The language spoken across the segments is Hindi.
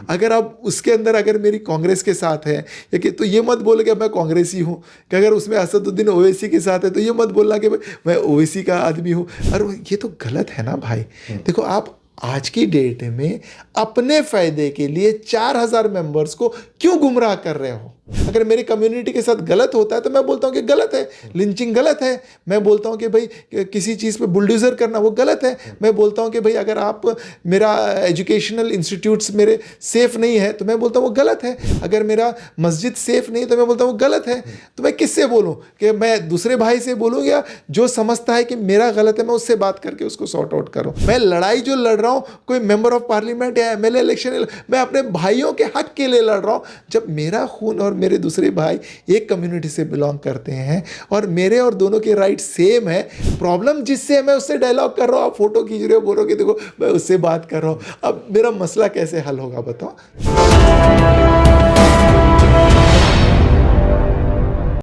अगर आप उसके अंदर अगर मेरी कांग्रेस के साथ है या कि तो ये मत बोलो कि मैं कांग्रेसी हूँ, कि अगर उसमें असदुद्दीन ओवैसी के साथ है तो ये मत बोलना कि मैं ओवैसी का आदमी हूँ। और ये तो गलत है ना भाई। देखो आप आज की डेट में अपने फायदे के लिए 4,000 मेंबर्स को क्यों गुमराह कर रहे हो? अगर मेरी कम्युनिटी के साथ गलत होता है तो मैं बोलता हूँ कि गलत है, लिंचिंग गलत है। मैं बोलता हूँ कि भाई किसी चीज़ पे बुलडोजर करना वो गलत है। मैं बोलता हूँ कि भाई अगर आप मेरा एजुकेशनल इंस्टीट्यूट्स मेरे सेफ नहीं है तो मैं बोलता हूँ वो गलत है। अगर मेरा मस्जिद सेफ नहीं है तो मैं बोलता हूँ वो गलत है। तो मैं किससे बोलूँ? कि मैं दूसरे भाई से बोलूँ या जो समझता है कि मेरा गलत है मैं उससे बात करके उसको सॉर्ट आउट करूँ? मैं लड़ाई जो लड़ रहा हूँ कोई मेंबर ऑफ पार्लियामेंट या एमएलए इलेक्शन, मैं अपने भाइयों के हक के लिए लड़ रहा हूँ। जब मेरा खून और मेरे दूसरे भाई एक कम्युनिटी से बिलोंग करते हैं और मेरे और दोनों के राइट सेम है, प्रॉब्लम जिससे है मैं उससे डायलॉग कर रहा हूँ, आप फोटो खींच रहे हो, बोलोगे देखो मैं उससे बात कर रहा हूँ, अब मेरा मसला कैसे हल होगा बताओ?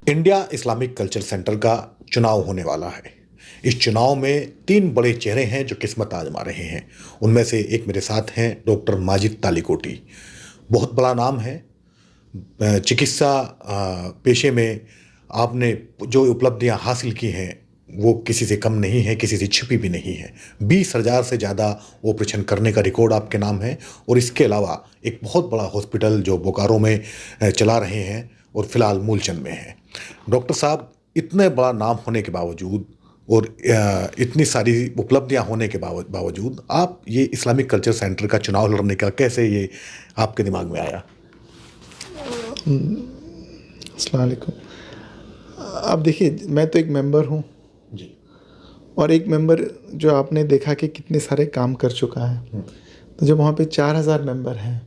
इंडिया इस्लामिक कल्चर सेंटर का चुनाव होने वाला है। इस चुनाव में 3 बड़े चेहरे हैं जो किस्मत आजमा रहे हैं। उनमें से एक मेरे साथ हैं डॉक्टर माजिद तालिकोटी। बहुत बड़ा नाम है। चिकित्सा पेशे में आपने जो उपलब्धियां हासिल की हैं वो किसी से कम नहीं है, किसी से छिपी भी नहीं है। 20,000 से ज़्यादा ऑपरेशन करने का रिकॉर्ड आपके नाम है। और इसके अलावा एक बहुत बड़ा हॉस्पिटल जो बोकारो में चला रहे हैं और फिलहाल मूलचंद में है। डॉक्टर साहब, इतने बड़ा नाम होने के बावजूद और इतनी सारी उपलब्धियां होने के बावजूद आप ये इस्लामिक कल्चर सेंटर का चुनाव लड़ने का कैसे ये आपके दिमाग में आया? अस्सलाम वालेकुम। अब देखिए, मैं तो एक मेंबर हूँ जी। और एक मेंबर जो आपने देखा कि कितने सारे काम कर चुका है। तो जब वहाँ पे 4,000 मेंबर हैं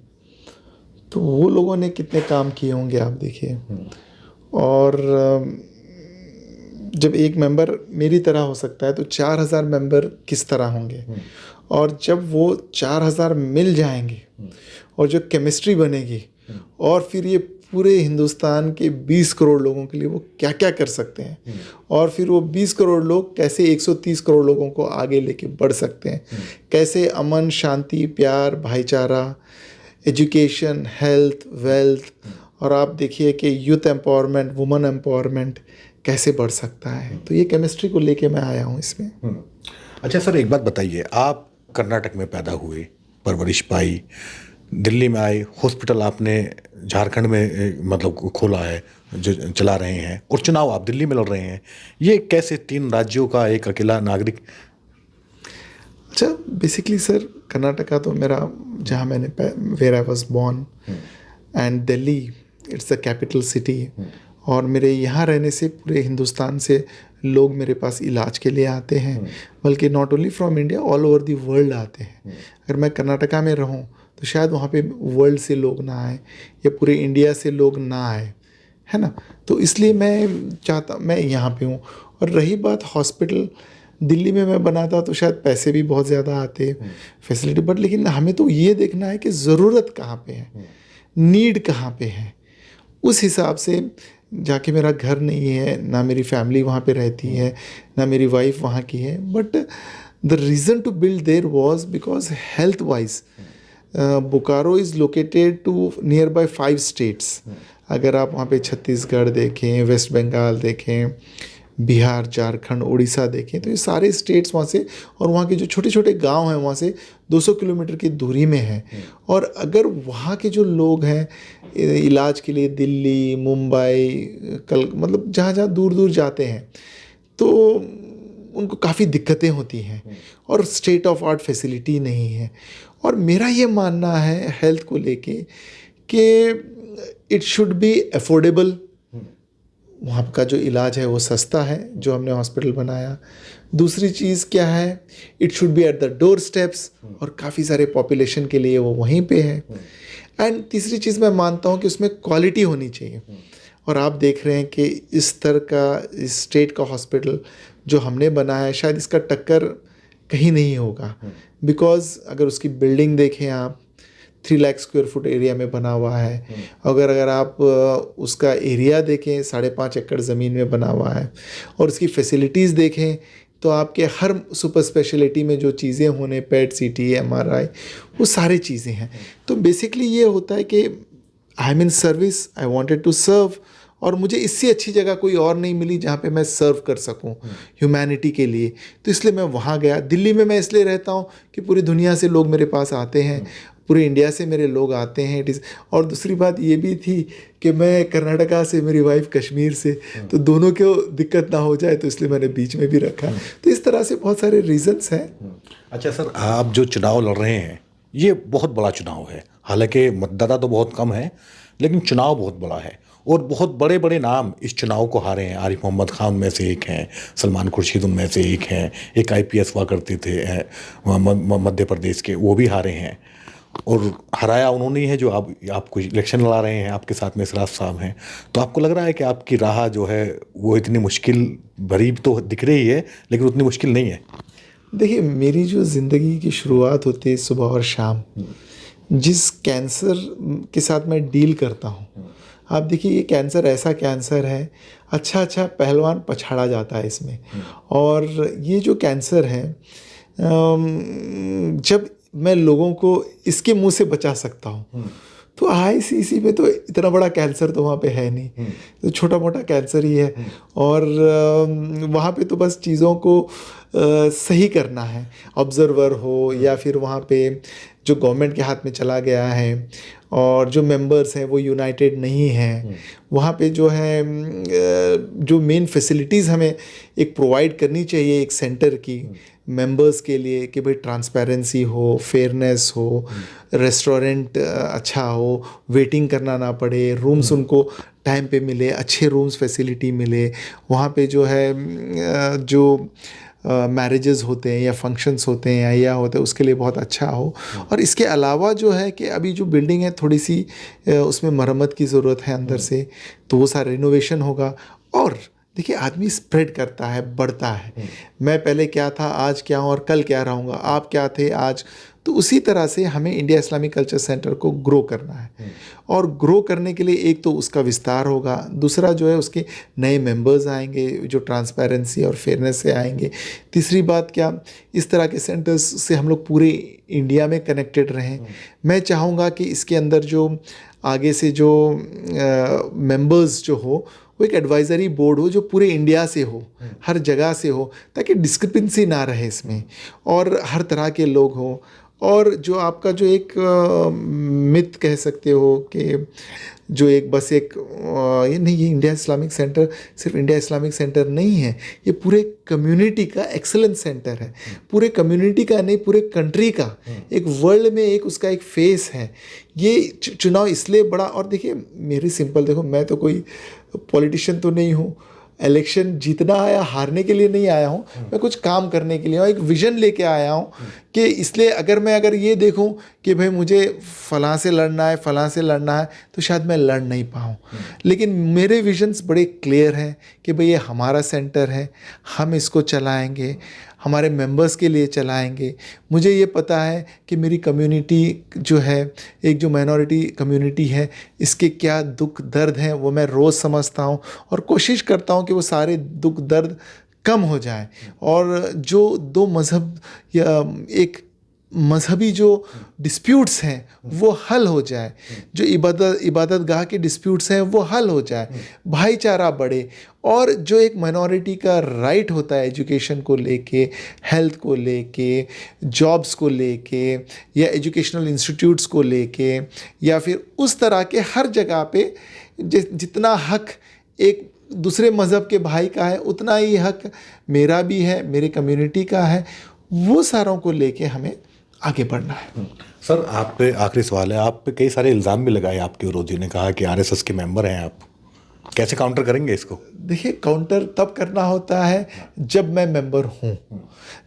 तो वो लोगों ने कितने काम किए होंगे आप देखिए। और जब एक मेंबर मेरी तरह हो सकता है तो 4,000 मेंबर किस तरह होंगे। और जब वो 4,000 मिल जाएंगे और जो केमिस्ट्री बनेगी और फिर ये पूरे हिंदुस्तान के 20 करोड़ लोगों के लिए वो क्या क्या कर सकते हैं और फिर वो 20 करोड़ लोग कैसे 130 करोड़ लोगों को आगे लेके बढ़ सकते हैं, कैसे अमन, शांति, प्यार, भाईचारा, एजुकेशन, हेल्थ, वेल्थ, और आप देखिए कि यूथ एम्पावरमेंट, वुमेन एम्पावरमेंट कैसे बढ़ सकता है। तो ये केमिस्ट्री को लेके मैं आया हूँ इसमें। अच्छा सर, एक बात बताइए, आप कर्नाटक में पैदा हुए, परवरिश पाई, दिल्ली में आए, हॉस्पिटल आपने झारखंड में मतलब खोला है जो चला रहे हैं, और चुनाव आप दिल्ली में लड़ रहे हैं। ये कैसे 3 राज्यों का एक अकेला नागरिक? अच्छा, बेसिकली सर कर्नाटका तो मेरा जहाँ मैंने where I was born, and Delhi it's the capital city. और मेरे यहाँ रहने से पूरे हिंदुस्तान से लोग मेरे पास इलाज के लिए आते हैं, बल्कि not only from India, all over the world आते हैं। अगर मैं कर्नाटका में रहूँ तो शायद वहाँ पे वर्ल्ड से लोग ना आए या पूरे इंडिया से लोग ना आए, है ना। तो इसलिए मैं यहाँ पे हूँ। और रही बात हॉस्पिटल, दिल्ली में मैं बनाता तो शायद पैसे भी बहुत ज़्यादा आते, फैसिलिटी, बट लेकिन हमें तो ये देखना है कि ज़रूरत कहाँ पे है, नीड कहाँ पे है। उस हिसाब से जाके मेरा घर नहीं है, ना मेरी फैमिली वहाँ पे रहती है, ना मेरी वाइफ वहाँ की है, but the reason to build there was because health wise Bokaro is located to near by 5 states. अगर आप वहाँ पे छत्तीसगढ़ देखें, वेस्ट बंगाल देखें, बिहार, झारखंड, उड़ीसा देखें, तो ये सारे स्टेट्स वहाँ से, और वहाँ के जो छोटे छोटे गांव हैं वहाँ से 200 किलोमीटर की दूरी में है। और अगर वहाँ के जो लोग हैं इलाज के लिए दिल्ली, मुंबई, मतलब जहाँ जहाँ दूर दूर जाते हैं तो उनको काफ़ी दिक्कतें होती हैं और स्टेट ऑफ आर्ट फैसिलिटी नहीं है। और मेरा ये मानना है हेल्थ को लेके कि इट शुड बी अफोर्डेबल। वहाँ का जो इलाज है वो सस्ता है जो हमने हॉस्पिटल बनाया। दूसरी चीज़ क्या है, it should be at the door steps, और काफ़ी सारे पॉपुलेशन के लिए वो वहीं पे है। एंड तीसरी चीज़ मैं मानता हूँ कि उसमें क्वालिटी होनी चाहिए। और आप देख रहे हैं कि इस स्तर का, इस स्टेट का हॉस्पिटल जो हमने बनाया है, शायद इसका टक्कर कहीं नहीं होगा। बिकॉज अगर उसकी बिल्डिंग देखें आप, 3 लाख स्क्वायर फुट एरिया में बना हुआ है। अगर आप उसका एरिया देखें, 5.5 एकड़ ज़मीन में बना हुआ है। और उसकी फैसिलिटीज़ देखें तो आपके हर सुपर स्पेशलिटी में जो चीज़ें होने, पेट सीटी, एमआरआई, वो सारी चीज़ें हैं। तो बेसिकली ये होता है कि I am in service, I wanted to serve, और मुझे इससे अच्छी जगह कोई और नहीं मिली जहाँ पे मैं सर्व कर सकूँ ह्यूमैनिटी के लिए। तो इसलिए मैं वहाँ गया। दिल्ली में मैं इसलिए रहता हूँ कि पूरी दुनिया से लोग मेरे पास आते हैं, पूरे इंडिया से मेरे लोग आते हैं। इट इज़, और दूसरी बात ये भी थी कि मैं कर्नाटका से, मेरी वाइफ कश्मीर से, तो दोनों को दिक्कत ना हो जाए, तो इसलिए मैंने बीच में भी रखा। तो इस तरह से बहुत सारे रीजंस हैं। अच्छा सर, आप जो चुनाव लड़ रहे हैं ये बहुत बड़ा चुनाव है। हालांकि मतदाता तो बहुत कम है, लेकिन चुनाव बहुत बड़ा है और बहुत बड़े बड़े नाम इस चुनाव को हारे हैं। आरिफ मोहम्मद खान उनमें से एक हैं, सलमान खुर्शीद उनमें से एक हैं, एक आईपीएस हुआ करते थे मध्य प्रदेश के, वो भी हारे हैं। और हराया उन्होंने ही है जो आपको इलेक्शन लड़ा रहे हैं, आपके साथ में सिराज साहब हैं। तो आपको लग रहा है कि आपकी राह जो है वो इतनी मुश्किल भरी तो दिख रही है, लेकिन उतनी मुश्किल नहीं है? देखिए, मेरी जो ज़िंदगी की शुरुआत होती है सुबह और शाम, जिस कैंसर के साथ मैं डील करता हूँ, आप देखिए ये कैंसर ऐसा कैंसर है, अच्छा पहलवान पछाड़ा जाता है इसमें। और ये जो कैंसर है, जब मैं लोगों को इसके मुंह से बचा सकता हूँ, तो आईसीसी में तो इतना बड़ा कैंसर तो वहाँ पे है नहीं, तो छोटा मोटा कैंसर ही है। और वहाँ पे तो बस चीज़ों को सही करना है, ऑब्जर्वर हो या फिर वहाँ पे जो गवर्नमेंट के हाथ में चला गया है, और जो मेंबर्स हैं वो यूनाइटेड नहीं हैं। वहाँ पे जो है जो मेन फैसिलिटीज़ हमें एक प्रोवाइड करनी चाहिए एक सेंटर की मेंबर्स के लिए, कि भाई ट्रांसपेरेंसी हो, फेयरनेस हो, रेस्टोरेंट अच्छा हो, वेटिंग करना ना पड़े, रूम्स उनको टाइम पे मिले, अच्छे रूम्स फैसिलिटी मिले। वहाँ पे जो है जो मैरिजेस होते हैं या फंक्शंस होते हैं या होते हैं, उसके लिए बहुत अच्छा हो। और इसके अलावा जो है कि अभी जो बिल्डिंग है थोड़ी सी उसमें मरम्मत की ज़रूरत है अंदर से, तो वो सारा रिनोवेशन होगा। और देखिए, आदमी स्प्रेड करता है, बढ़ता है। मैं पहले क्या था, आज क्या हूँ, और कल क्या रहूँगा। आप क्या थे आज, तो उसी तरह से हमें इंडिया इस्लामिक कल्चर सेंटर को ग्रो करना है। और ग्रो करने के लिए एक तो उसका विस्तार होगा, दूसरा जो है उसके नए मेंबर्स आएंगे जो ट्रांसपेरेंसी और फेयरनेस से आएंगे। तीसरी बात क्या, इस तरह के सेंटर्स से हम लोग पूरे इंडिया में कनेक्टेड रहें। मैं चाहूँगा कि इसके अंदर जो आगे से जो मेंबर्स जो हो, वो एक एडवाइज़री बोर्ड हो जो पूरे इंडिया से हो, हर जगह से हो, ताकि डिस्क्रिपेंसी ना रहे इसमें, और हर तरह के लोग हों। और जो आपका जो एक मिथ कह सकते हो कि जो एक बस एक ये नहीं, ये इंडिया इस्लामिक सेंटर सिर्फ इंडिया इस्लामिक सेंटर नहीं है, ये पूरे कम्युनिटी का एक्सेलेंस सेंटर है। पूरे कम्युनिटी का नहीं, पूरे कंट्री का, एक वर्ल्ड में एक उसका एक फेस है। ये चुनाव इसलिए बड़ा, और देखिए मेरी सिंपल, देखो मैं तो कोई पॉलिटिशियन तो नहीं हूँ, इलेक्शन जीतना आया, हारने के लिए नहीं आया हूँ, मैं कुछ काम करने के लिए और एक विज़न लेके आया हूँ। कि इसलिए अगर ये देखूँ कि भाई मुझे फ़लाँ से लड़ना है, फ़लाँ से लड़ना है, तो शायद मैं लड़ नहीं पाऊँ। लेकिन मेरे विजन्स बड़े क्लियर हैं कि भाई ये हमारा सेंटर है, हम इसको चलाएंगे, हमारे मेंबर्स के लिए चलाएंगे। मुझे ये पता है कि मेरी कम्युनिटी जो है, एक जो माइनॉरिटी कम्युनिटी है, इसके क्या दुख दर्द हैं वो मैं रोज़ समझता हूँ, और कोशिश करता हूँ कि वो सारे दुख दर्द कम हो जाए। और जो दो मज़हब या एक मजहबी जो डिस्प्यूट्स हैं वो हल हो जाए, जो इबादत गाह के डिस्प्यूट्स हैं वो हल हो जाए, भाईचारा बढ़े। और जो एक माइनॉरिटी का राइट होता है एजुकेशन को लेके, हेल्थ को लेके, जॉब्स को लेके, या एजुकेशनल इंस्टीट्यूट्स को लेके, या फिर उस तरह के हर जगह पे जितना हक एक दूसरे मज़हब के भाई का है, उतना ही हक मेरा भी है, मेरे कम्युनिटी का है। वो सारों को लेके हमें आगे बढ़ना है। सर, आप पे आखिरी सवाल है। आप पे कई सारे इल्ज़ाम भी लगाए आपके विरोधियों ने, कहा कि आरएसएस के मेंबर हैं आप, कैसे काउंटर करेंगे इसको? देखिए, काउंटर तब करना होता है जब मैं मेंबर हूँ।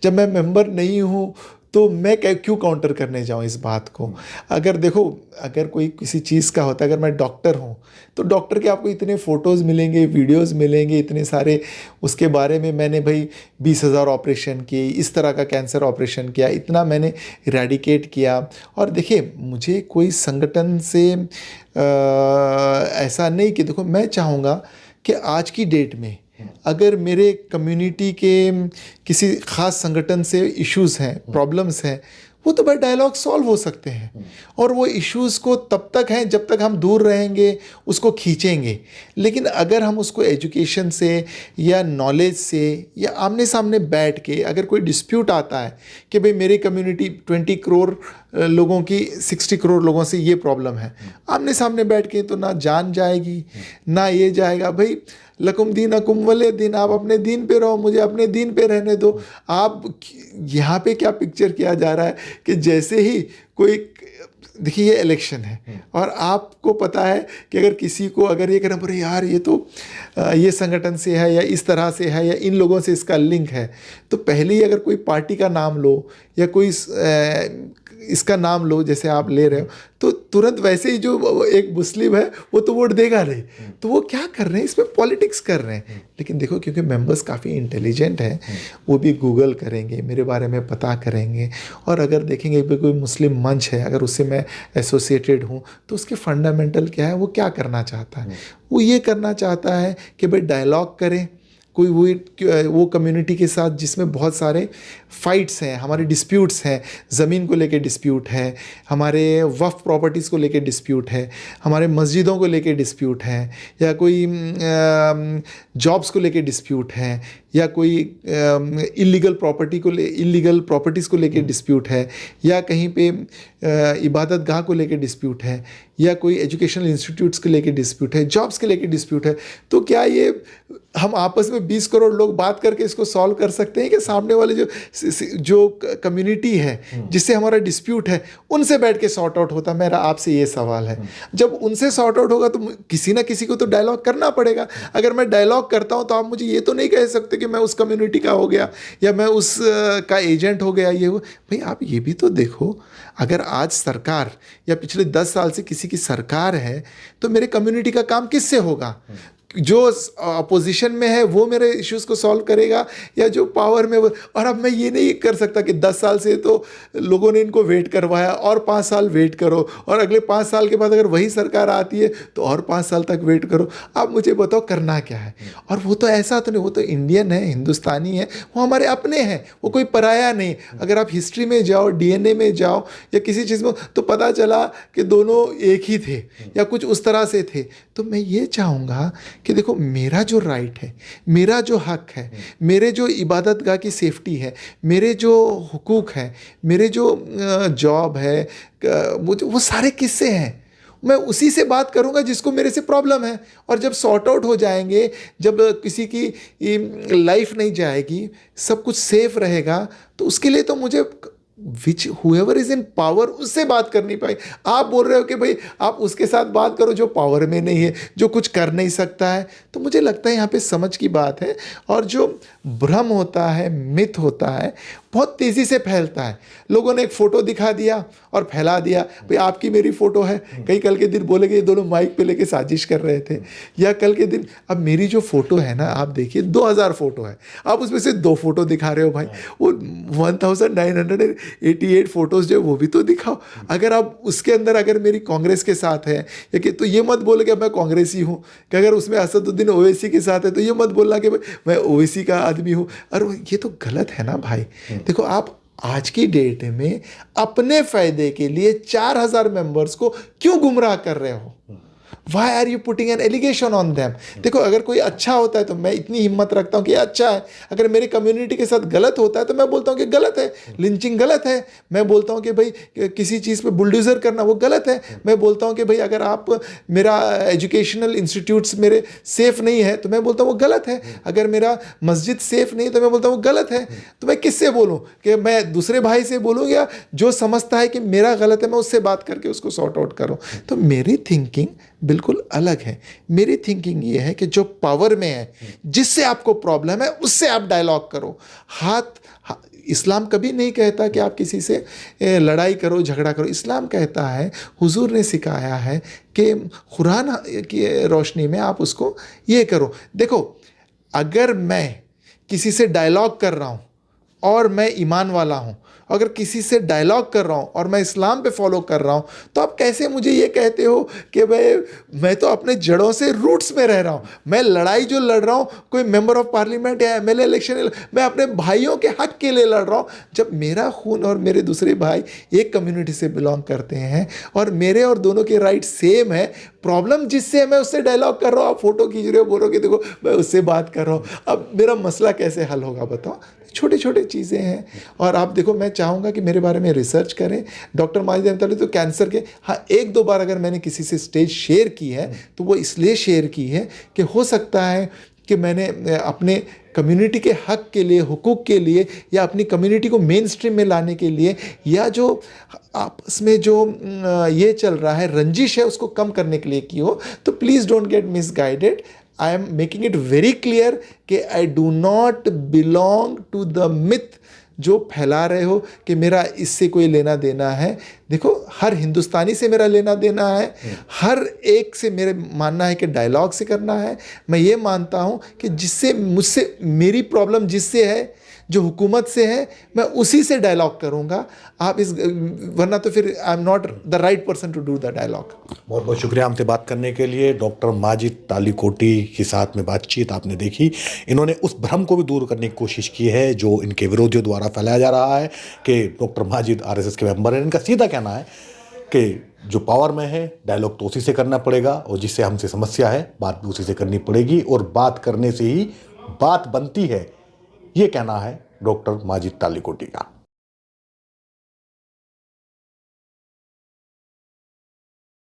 जब मैं मेंबर नहीं हूँ तो मैं क्यों काउंटर करने जाऊँ इस बात को। अगर देखो, अगर कोई किसी चीज़ का होता है, अगर मैं डॉक्टर हूँ तो डॉक्टर के आपको इतने फ़ोटोज़ मिलेंगे, वीडियोस मिलेंगे, इतने सारे उसके बारे में, मैंने भाई 20,000 ऑपरेशन किए, इस तरह का कैंसर ऑपरेशन किया, इतना मैंने इरेडिकेट किया। और देखिए, मुझे कोई संगठन से ऐसा नहीं कि देखो, मैं चाहूँगा कि आज की डेट में अगर मेरे कम्युनिटी के किसी ख़ास संगठन से इश्यूज़ हैं, प्रॉब्लम्स हैं, वो तो बाय डायलॉग सॉल्व हो सकते हैं। और वो इश्यूज़ को तब तक हैं जब तक हम दूर रहेंगे, उसको खींचेंगे। लेकिन अगर हम उसको एजुकेशन से या नॉलेज से या आमने सामने बैठ के, अगर कोई डिस्प्यूट आता है कि भाई मेरी कम्युनिटी 20 करोड़ लोगों की 60 करोड़ लोगों से ये प्रॉब्लम है, आमने सामने बैठ के तो ना जान जाएगी ना ये जाएगा। भाई लकुम दीनकुम वलिय दीन, आप अपने दीन पे रहो, मुझे अपने दीन पे रहने दो। आप यहाँ पे क्या पिक्चर किया जा रहा है कि जैसे ही कोई, देखिए ये इलेक्शन है और आपको पता है कि अगर किसी को अगर ये कहना पड़े यार ये तो ये संगठन से है या इस तरह से है या इन लोगों से इसका लिंक है, तो पहले ही अगर कोई पार्टी का नाम लो या कोई इसका नाम लो जैसे आप ले रहे हो, तो तुरंत वैसे ही जो एक मुस्लिम है वो तो वोट देगा नहीं। तो वो क्या कर रहे हैं, इसमें पॉलिटिक्स कर रहे हैं। लेकिन देखो क्योंकि मेंबर्स काफ़ी इंटेलिजेंट हैं, वो भी गूगल करेंगे, मेरे बारे में पता करेंगे, और अगर देखेंगे कि कोई मुस्लिम मंच है, अगर उससे मैं एसोसिएटेड हूँ, तो उसके फंडामेंटल क्या है, वो क्या करना चाहता है। वो ये करना चाहता है कि भाई डायलॉग करें कोई वो कम्युनिटी के साथ जिसमें बहुत सारे फाइट्स हैं, हमारे डिस्प्यूट्स हैं, ज़मीन को लेके डिस्प्यूट है, हमारे वक्फ प्रॉपर्टीज़ को लेके डिस्प्यूट है, हमारे मस्जिदों को लेके डिस्प्यूट है, या कोई जॉब्स को लेके डिस्प्यूट है, या कोई इलीगल प्रॉपर्टीज़ को लेके डिस्प्यूट है, या कहीं पे इबादत गाह को लेके डिस्प्यूट है, या कोई एजुकेशनल इंस्टीट्यूट्स के लेके डिस्प्यूट है, जॉब्स के लेके डिस्प्यूट है। तो क्या ये हम आपस में 20 करोड़ लोग बात करके इसको सॉल्व कर सकते हैं कि सामने वाले जो कम्युनिटी है जिससे हमारा डिस्प्यूट है उनसे बैठ के सॉर्ट आउट होता? मेरा आपसे ये सवाल है। जब उनसे सॉर्ट आउट होगा तो किसी ना किसी को तो डायलॉग करना पड़ेगा। अगर मैं डायलॉग करता हूं तो आप मुझे ये तो नहीं कह सकते कि मैं उस कम्युनिटी का हो गया या मैं उस का एजेंट हो गया। ये हो भाई, आप ये भी तो देखो, अगर आज सरकार या पिछले 10 साल से किसी की सरकार है तो मेरे कम्युनिटी का काम किससे होगा? जो अपोजिशन में है वो मेरे इश्यूज़ को सॉल्व करेगा, या जो पावर में वो। और अब मैं ये नहीं कर सकता कि 10 साल से तो लोगों ने इनको वेट करवाया और 5 साल वेट करो, और अगले 5 साल के बाद अगर वही सरकार आती है तो और 5 साल तक वेट करो। आप मुझे बताओ करना क्या है? और वो तो ऐसा तो नहीं, वो तो इंडियन है, हिंदुस्तानी है, वो हमारे अपने हैं, वो कोई पराया नहीं। अगर आप हिस्ट्री में जाओ, DNA में जाओ या किसी चीज़ में, तो पता चला कि दोनों एक ही थे या कुछ उस तरह से थे। तो मैं ये चाहूँगा कि देखो, मेरा जो राइट है, मेरा जो हक है, मेरे जो इबादत गाह की सेफ्टी है, मेरे जो हुकूक है, मेरे जो जॉब है, वो सारे किससे हैं? मैं उसी से बात करूंगा जिसको मेरे से प्रॉब्लम है। और जब सॉर्ट आउट हो जाएंगे, जब किसी की लाइफ नहीं जाएगी, सब कुछ सेफ रहेगा, तो उसके लिए तो मुझे whoever is in power उससे बात करनी पाई। आप बोल रहे हो कि भाई आप उसके साथ बात करो जो पावर में नहीं है, जो कुछ कर नहीं सकता है। तो मुझे लगता है यहाँ पे समझ की बात है। और जो भ्रम होता है, मिथ होता है, बहुत तेज़ी से फैलता है। लोगों ने एक फ़ोटो दिखा दिया और फैला दिया, भाई आपकी मेरी फ़ोटो है। कई कल के दिन बोलेंगे ये दोनों माइक पे लेके साजिश कर रहे थे, या कल के दिन अब मेरी जो फ़ोटो है ना, आप देखिए 2000 फ़ोटो है, आप उसमें से 2 फ़ोटो दिखा रहे हो। भाई वो 1988 फ़ोटोज़ जो है वो भी तो दिखाओ। अगर आप उसके अंदर अगर मेरी कांग्रेस के साथ है, या कि तो ये मत बोले कि मैं कांग्रेसी हूँ, कि अगर उसमें असदुद्दीन ओवैसी के साथ है तो ये मत बोलना कि मैं ओवैसी का आदमी हूँ। अरे ये तो गलत है ना भाई। देखो, आप आज की डेट में अपने फायदे के लिए 4000 मेंबर्स को क्यों गुमराह कर रहे हो? Why are you putting an allegation on them? देखो, अगर कोई अच्छा होता है तो मैं इतनी हिम्मत रखता हूँ कि अच्छा है। अगर मेरी कम्युनिटी के साथ गलत होता है तो मैं बोलता हूँ कि गलत है, लिंचिंग गलत है। मैं बोलता हूँ कि भाई किसी चीज़ पे बुलडोजर करना वो गलत है। मैं बोलता हूँ कि भाई अगर आप मेरा एजुकेशनल इंस्टीट्यूट्स मेरे सेफ नहीं है तो मैं बोलता हूँ वो गलत है। अगर मेरा मस्जिद सेफ नहीं है तो मैं बोलता हूँ वो गलत है। तो मैं किससे बोलूँ? कि मैं दूसरे भाई से बोलूँ, या जो समझता है कि मेरा गलत है मैं उससे बात करके उसको सॉर्ट आउट करूँ? तो मेरी थिंकिंग बिल्कुल अलग है। मेरी थिंकिंग ये है कि जो पावर में है, जिससे आपको प्रॉब्लम है, उससे आप डायलॉग करो। इस्लाम कभी नहीं कहता कि आप किसी से लड़ाई करो, झगड़ा करो। इस्लाम कहता है, हुजूर ने सिखाया है कि कुरान की रोशनी में आप उसको ये करो। देखो, अगर मैं किसी से डायलॉग कर रहा हूँ और मैं ईमान वाला हूँ, अगर किसी से डायलॉग कर रहा हूँ और मैं इस्लाम पे फॉलो कर रहा हूँ, तो आप कैसे मुझे ये कहते हो कि भाई मैं तो अपने जड़ों से रूट्स में रह रहा हूँ। मैं लड़ाई जो लड़ रहा हूँ, कोई मेंबर ऑफ पार्लियामेंट या एमएलए इलेक्शन, मैं अपने भाइयों के हक के लिए लड़ रहा हूँ। जब मेरा खून और मेरे दूसरे भाई एक कम्युनिटी से बिलोंग करते हैं और मेरे और दोनों के राइट सेम है, प्रॉब्लम जिससे है मैं उससे डायलॉग कर रहा हूँ, आप फोटो खींच रहे हो, बोलोगे देखो मैं उससे बात कर रहा हूँ, अब मेरा मसला कैसे हल होगा बताओ। छोटे छोटे चीज़ें हैं। और आप देखो, मैं चाहूँगा कि मेरे बारे में रिसर्च करें। डॉक्टर माजिद अहमद तालिकोटी तो कैंसर के, हाँ, एक दो बार अगर मैंने किसी से स्टेज शेयर की है तो वो इसलिए शेयर की है कि हो सकता है कि मैंने अपने कम्युनिटी के हक के लिए, हुकूक के लिए, या अपनी कम्युनिटी को मेन स्ट्रीम में लाने के लिए, या जो आपस में जो ये चल रहा है रंजिश है उसको कम करने के लिए की हो। तो please don't get misguided. I am making it very clear कि I do not belong to the myth जो फैला रहे हो कि मेरा इससे कोई लेना देना है। देखो, हर हिंदुस्तानी से मेरा लेना देना है, हर एक से मेरे मानना है कि डायलॉग से करना है। मैं ये मानता हूँ कि जिससे मुझसे मेरी प्रॉब्लम जिससे है, जो हुकूमत से है, मैं उसी से डायलॉग करूँगा। आप इस, वरना तो फिर I am not the right person to do the dialogue. बहुत बहुत शुक्रिया हमसे बात करने के लिए। डॉक्टर माजिद तालिकोटी के साथ में बातचीत आपने देखी। इन्होंने उस भ्रम को भी दूर करने की कोशिश की है जो इनके विरोधियों द्वारा फैलाया जा रहा है कि डॉक्टर माजिद आरएसएस के मेंबर हैं। इनका सीधा कहना है कि जो पावर में है डायलॉग तो उसी से करना पड़ेगा, और जिससे हमसे समस्या है बात भी उसी से करनी पड़ेगी, और बात करने से ही बात बनती है। ये कहना है डॉक्टर माजिद तालिकोटी का।